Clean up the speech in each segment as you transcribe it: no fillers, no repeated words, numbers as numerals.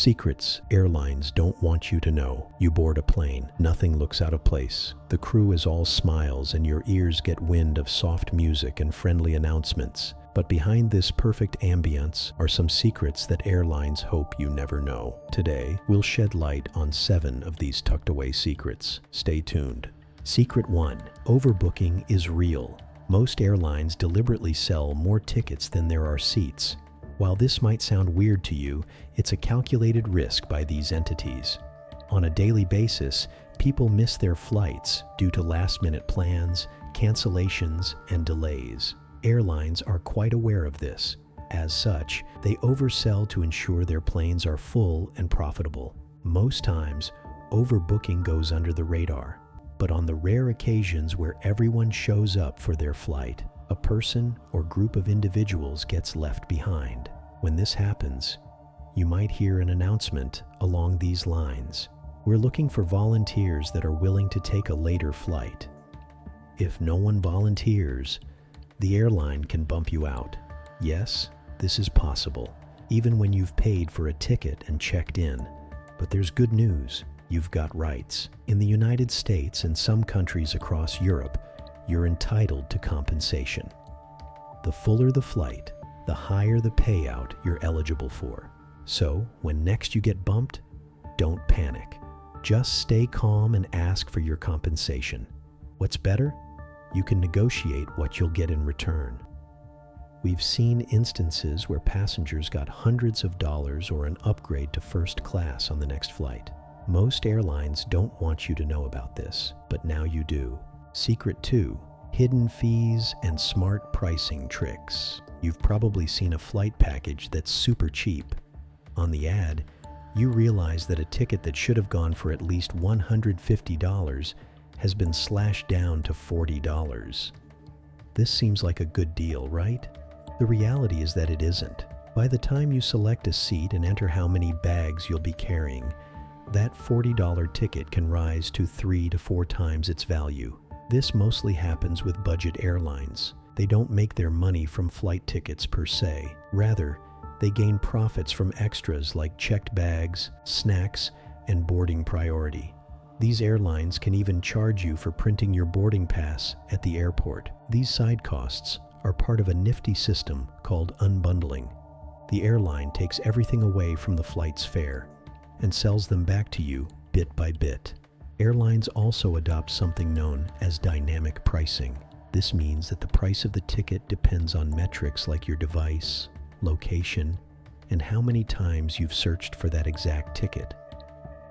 Secrets airlines don't want you to know. You board a plane. Nothing looks out of place. The crew is all smiles and your ears get wind of soft music and friendly announcements. But behind this perfect ambience are some secrets that airlines hope you never know. Today, we'll shed light on 7 of these tucked away secrets. Stay tuned. Secret 1. Overbooking is real. Most airlines deliberately sell more tickets than there are seats. While this might sound weird to you, it's a calculated risk by these entities. On a daily basis, people miss their flights due to last-minute plans, cancellations, and delays. Airlines are quite aware of this. As such, they oversell to ensure their planes are full and profitable. Most times, overbooking goes under the radar. But on the rare occasions where everyone shows up for their flight, a person or group of individuals gets left behind. When this happens, you might hear an announcement along these lines. We're looking for volunteers that are willing to take a later flight. If no one volunteers, the airline can bump you out. Yes, this is possible, even when you've paid for a ticket and checked in. But there's good news. You've got rights. In the United States and some countries across Europe, you're entitled to compensation. The fuller the flight, the higher the payout you're eligible for. So, when next you get bumped, don't panic. Just stay calm and ask for your compensation. What's better? You can negotiate what you'll get in return. We've seen instances where passengers got hundreds of dollars or an upgrade to first class on the next flight. Most airlines don't want you to know about this, but now you do. Secret 2. Hidden fees and smart pricing tricks. You've probably seen a flight package that's super cheap. On the ad, you realize that a ticket that should have gone for at least $150 has been slashed down to $40. This seems like a good deal, right? The reality is that it isn't. By the time you select a seat and enter how many bags you'll be carrying, that $40 ticket can rise to 3 to 4 times its value. This mostly happens with budget airlines. They don't make their money from flight tickets per se. Rather, they gain profits from extras like checked bags, snacks, and boarding priority. These airlines can even charge you for printing your boarding pass at the airport. These side costs are part of a nifty system called unbundling. The airline takes everything away from the flight's fare and sells them back to you bit by bit. Airlines also adopt something known as dynamic pricing. This means that the price of the ticket depends on metrics like your device, location, and how many times you've searched for that exact ticket.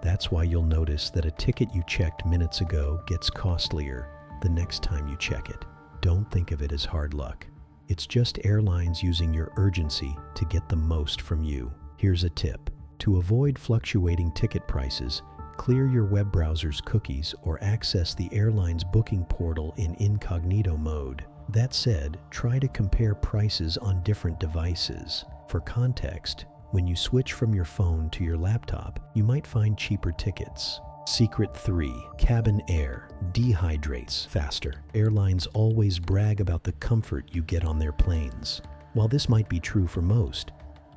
That's why you'll notice that a ticket you checked minutes ago gets costlier the next time you check it. Don't think of it as hard luck. It's just airlines using your urgency to get the most from you. Here's a tip. To avoid fluctuating ticket prices, clear your web browser's cookies or access the airline's booking portal in incognito mode. That said, try to compare prices on different devices. For context, when you switch from your phone to your laptop, you might find cheaper tickets. Secret 3. Cabin air dehydrates faster. Airlines always brag about the comfort you get on their planes. While this might be true for most,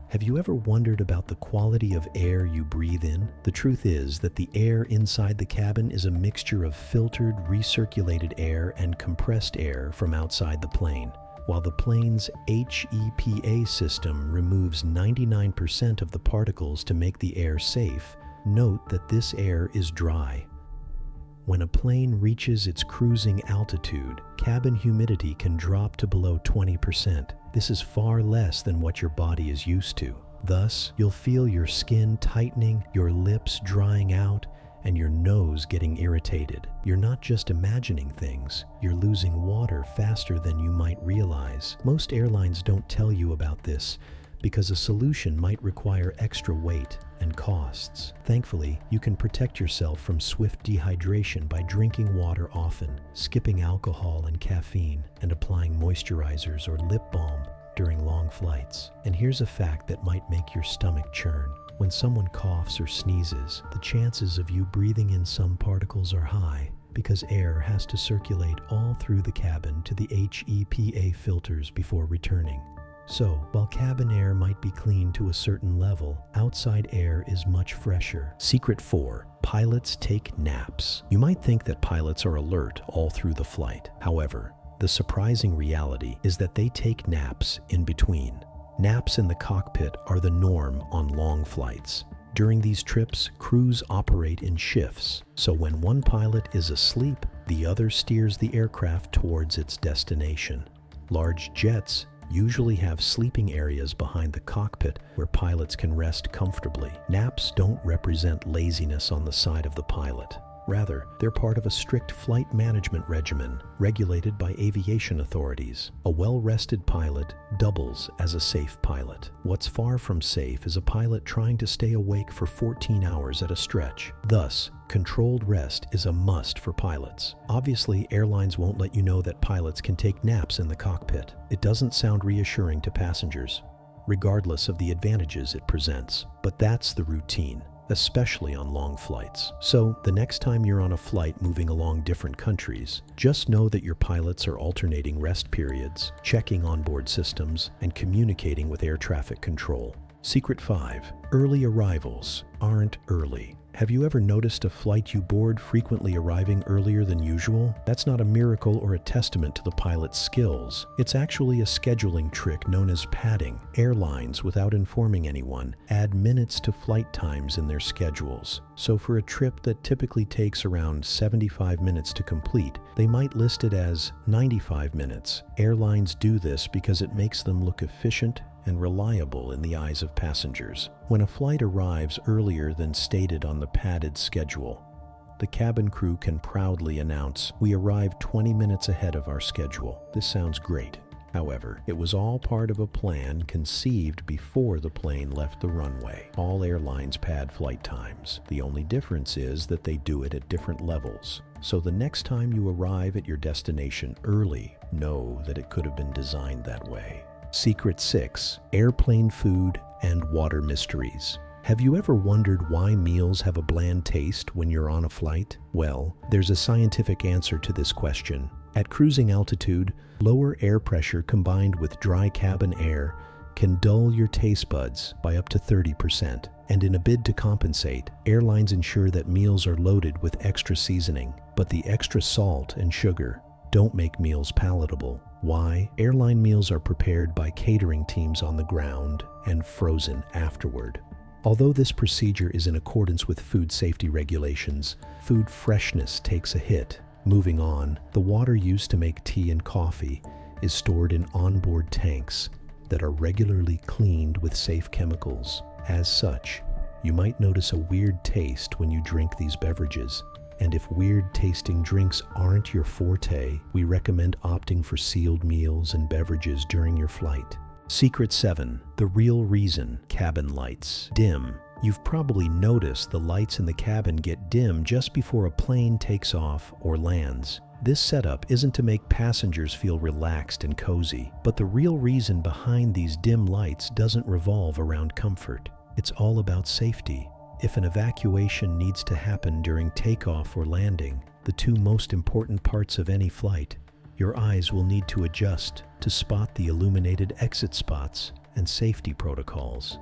have you ever wondered about the quality of air you breathe in? The truth is that the air inside the cabin is a mixture of filtered, recirculated air and compressed air from outside the plane. While the plane's HEPA system removes 99% of the particles to make the air safe, note that this air is dry. When a plane reaches its cruising altitude, cabin humidity can drop to below 20%. This is far less than what your body is used to. Thus, you'll feel your skin tightening, your lips drying out, and your nose getting irritated. You're not just imagining things, you're losing water faster than you might realize. Most airlines don't tell you about this because a solution might require extra weight and costs. Thankfully, you can protect yourself from swift dehydration by drinking water often, skipping alcohol and caffeine, and applying moisturizers or lip balm during long flights. And here's a fact that might make your stomach churn. When someone coughs or sneezes, the chances of you breathing in some particles are high because air has to circulate all through the cabin to the HEPA filters before returning. So, while cabin air might be clean to a certain level, outside air is much fresher. Secret 4. Pilots take naps. You might think that pilots are alert all through the flight. However, the surprising reality is that they take naps in between. Naps in the cockpit are the norm on long flights. During these trips, crews operate in shifts, so when one pilot is asleep, the other steers the aircraft towards its destination. Large jets usually have sleeping areas behind the cockpit where pilots can rest comfortably. Naps don't represent laziness on the side of the pilot. Rather, they're part of a strict flight management regimen regulated by aviation authorities. A well-rested pilot doubles as a safe pilot. What's far from safe is a pilot trying to stay awake for 14 hours at a stretch. Thus, controlled rest is a must for pilots. Obviously, airlines won't let you know that pilots can take naps in the cockpit. It doesn't sound reassuring to passengers, regardless of the advantages it presents. But that's the routine, especially on long flights. So, the next time you're on a flight moving along different countries, just know that your pilots are alternating rest periods, checking onboard systems, and communicating with air traffic control. Secret 5. Early arrivals aren't early. Have you ever noticed a flight you board frequently arriving earlier than usual? That's not a miracle or a testament to the pilot's skills. It's actually a scheduling trick known as padding. Airlines, without informing anyone, add minutes to flight times in their schedules. So for a trip that typically takes around 75 minutes to complete, they might list it as 95 minutes. Airlines do this because it makes them look efficient and reliable in the eyes of passengers. When a flight arrives earlier than stated on the padded schedule, the cabin crew can proudly announce, "We arrived 20 minutes ahead of our schedule." This sounds great. However, it was all part of a plan conceived before the plane left the runway. All airlines pad flight times. The only difference is that they do it at different levels. So the next time you arrive at your destination early, know that it could have been designed that way. Secret 6. Airplane food and water mysteries. Have you ever wondered why meals have a bland taste when you're on a flight? Well, there's a scientific answer to this question. At cruising altitude, lower air pressure combined with dry cabin air can dull your taste buds by up to 30%. And in a bid to compensate, airlines ensure that meals are loaded with extra seasoning. But the extra salt and sugar don't make meals palatable. Why? Airline meals are prepared by catering teams on the ground and frozen afterward. Although this procedure is in accordance with food safety regulations, food freshness takes a hit. Moving on, the water used to make tea and coffee is stored in onboard tanks that are regularly cleaned with safe chemicals. As such, you might notice a weird taste when you drink these beverages. And if weird-tasting drinks aren't your forte, we recommend opting for sealed meals and beverages during your flight. Secret 7. The real reason cabin lights dim. You've probably noticed the lights in the cabin get dim just before a plane takes off or lands. This setup isn't to make passengers feel relaxed and cozy, but the real reason behind these dim lights doesn't revolve around comfort. It's all about safety. If an evacuation needs to happen during takeoff or landing, the two most important parts of any flight, your eyes will need to adjust to spot the illuminated exit spots and safety protocols.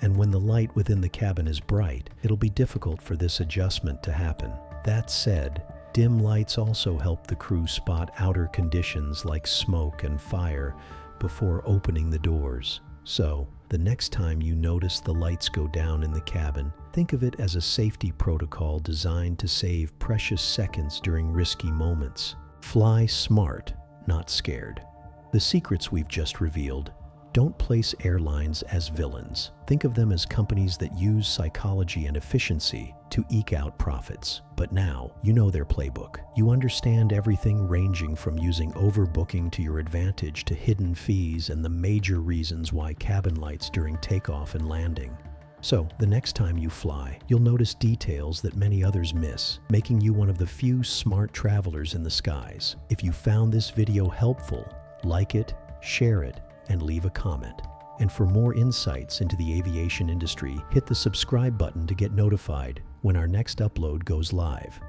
And when the light within the cabin is bright, it'll be difficult for this adjustment to happen. That said, dim lights also help the crew spot outer conditions like smoke and fire before opening the doors. So, the next time you notice the lights go down in the cabin, think of it as a safety protocol designed to save precious seconds during risky moments. Fly smart, not scared. The secrets we've just revealed. Don't place airlines as villains. Think of them as companies that use psychology and efficiency to eke out profits. But now, you know their playbook. You understand everything ranging from using overbooking to your advantage to hidden fees and the major reasons why cabin lights during takeoff and landing. So, the next time you fly, you'll notice details that many others miss, making you one of the few smart travelers in the skies. If you found this video helpful, like it, share it, and leave a comment. And for more insights into the aviation industry, hit the subscribe button to get notified when our next upload goes live.